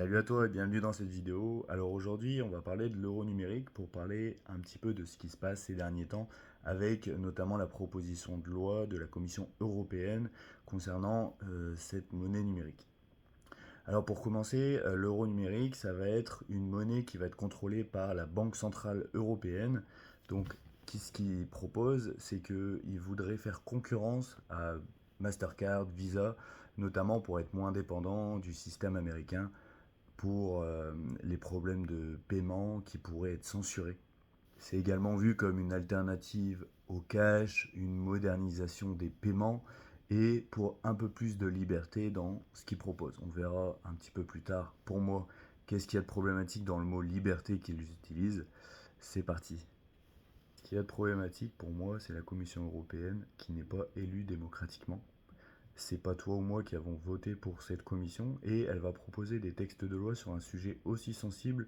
Salut à toi et bienvenue dans cette vidéo. Alors aujourd'hui, on va parler de l'euro numérique pour parler un petit peu de ce qui se passe ces derniers temps avec notamment la proposition de loi de la Commission européenne concernant cette monnaie numérique. Alors pour commencer, l'euro numérique, ça va être une monnaie qui va être contrôlée par la Banque centrale européenne. Donc ce qu'il propose, c'est qu'il voudrait faire concurrence à Mastercard, Visa, notamment pour être moins dépendant du système américain pour les problèmes de paiement qui pourraient être censurés. C'est également vu comme une alternative au cash, une modernisation des paiements et pour un peu plus de liberté dans ce qu'ils proposent. On verra un petit peu plus tard, pour moi, qu'est-ce qu'il y a de problématique dans le mot liberté qu'ils utilisent. C'est parti. Ce qu'il y a de problématique pour moi, c'est la Commission européenne qui n'est pas élue démocratiquement. C'est pas toi ou moi qui avons voté pour cette commission et elle va proposer des textes de loi sur un sujet aussi sensible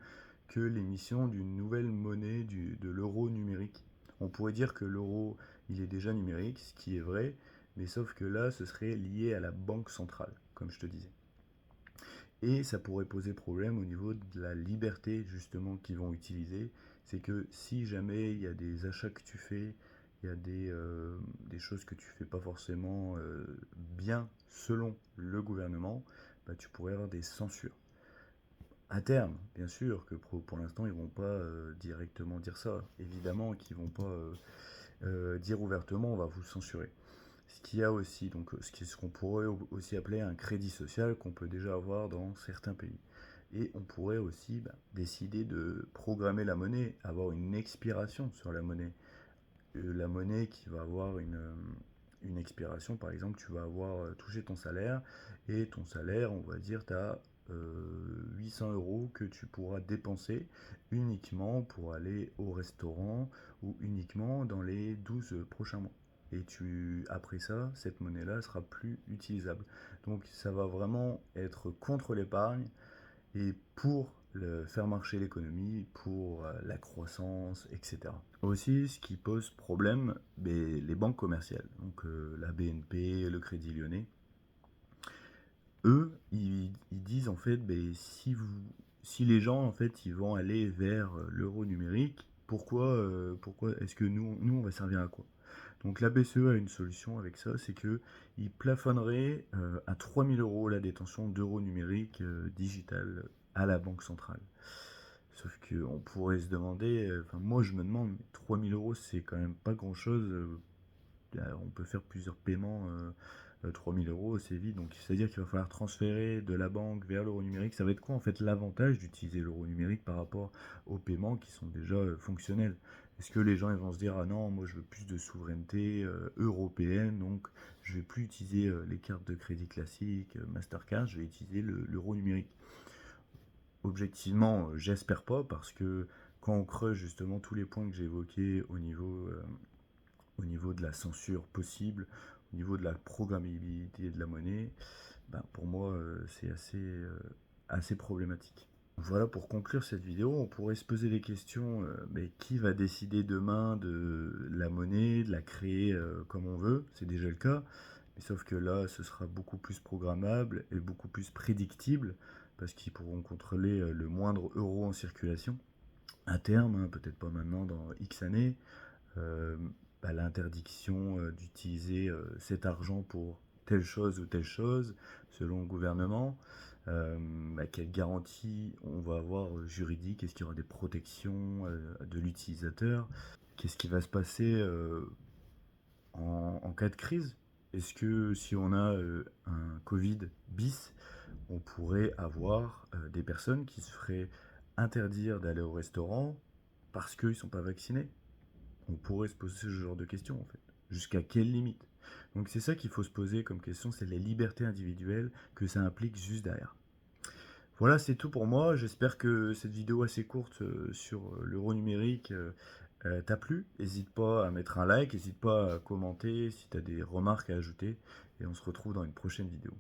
que l'émission d'une nouvelle monnaie de l'euro numérique. On pourrait dire que l'euro, il est déjà numérique, ce qui est vrai, mais sauf que là, ce serait lié à la banque centrale, comme je te disais. Et ça pourrait poser problème au niveau de la liberté justement qu'ils vont utiliser. C'est que si jamais il y a des achats que tu fais, il y a des choses que tu fais pas forcément bien selon le gouvernement, bah, tu pourrais avoir des censures. À terme, bien sûr, que pour l'instant, ils vont pas directement dire ça. Évidemment qu'ils vont pas dire ouvertement on va vous censurer. Ce qu'il y a aussi, donc ce qu'on pourrait aussi appeler un crédit social qu'on peut déjà avoir dans certains pays. Et on pourrait aussi décider de programmer la monnaie, avoir une expiration sur la monnaie. La monnaie qui va avoir une expiration, par exemple, tu vas avoir touché ton salaire, et ton salaire, on va dire, tu as 800 euros que tu pourras dépenser uniquement pour aller au restaurant ou uniquement dans les 12 prochains mois. Et après ça, cette monnaie-là sera plus utilisable. Donc ça va vraiment être contre l'épargne et pour faire marcher l'économie, pour la croissance, etc. Aussi, ce qui pose problème, les banques commerciales, donc la BNP, le Crédit Lyonnais, eux, ils disent en fait, si les gens en fait, ils vont aller vers l'euro numérique, pourquoi est-ce que nous, on va servir à quoi? Donc la BCE a une solution avec ça, c'est que ils plafonneraient à 3000 euros la détention d'euros numériques digital à la banque centrale. Sauf qu'on pourrait se demander, enfin moi je me demande, 3000 euros c'est quand même pas grand chose. On peut faire plusieurs paiements, 3000 euros c'est vite, donc c'est-à-dire qu'il va falloir transférer de la banque vers l'euro numérique. Ça va être quoi en fait l'avantage d'utiliser l'euro numérique par rapport aux paiements qui sont déjà fonctionnels? Est-ce que les gens ils vont se dire ah non, moi je veux plus de souveraineté européenne, donc je vais plus utiliser les cartes de crédit classiques, Mastercard, je vais utiliser l'euro numérique? Objectivement, j'espère pas, parce que quand on creuse justement tous les points que j'ai évoqués au niveau de la censure possible, au niveau de la programmabilité de la monnaie, pour moi, c'est assez problématique. Voilà, pour conclure cette vidéo, on pourrait se poser des questions, mais qui va décider demain de la monnaie, de la créer comme on veut? C'est déjà le cas, mais sauf que là, ce sera beaucoup plus programmable et beaucoup plus prédictible, parce qu'ils pourront contrôler le moindre euro en circulation, à terme, hein, peut-être pas maintenant, dans X années. euh, L'interdiction d'utiliser cet argent pour telle chose, selon le gouvernement. Quelle garantie on va avoir juridique? Est-ce qu'il y aura des protections de l'utilisateur? Qu'est-ce qui va se passer en cas de crise? Est-ce que si on a un Covid bis, on pourrait avoir des personnes qui se feraient interdire d'aller au restaurant parce qu'ils ne sont pas vaccinés? On pourrait se poser ce genre de questions en fait. Jusqu'à quelle limite? Donc c'est ça qu'il faut se poser comme question, c'est les libertés individuelles que ça implique juste derrière. Voilà, c'est tout pour moi. J'espère que cette vidéo assez courte sur l'euro numérique t'a plu. N'hésite pas à mettre un like, n'hésite pas à commenter si tu as des remarques à ajouter. Et on se retrouve dans une prochaine vidéo.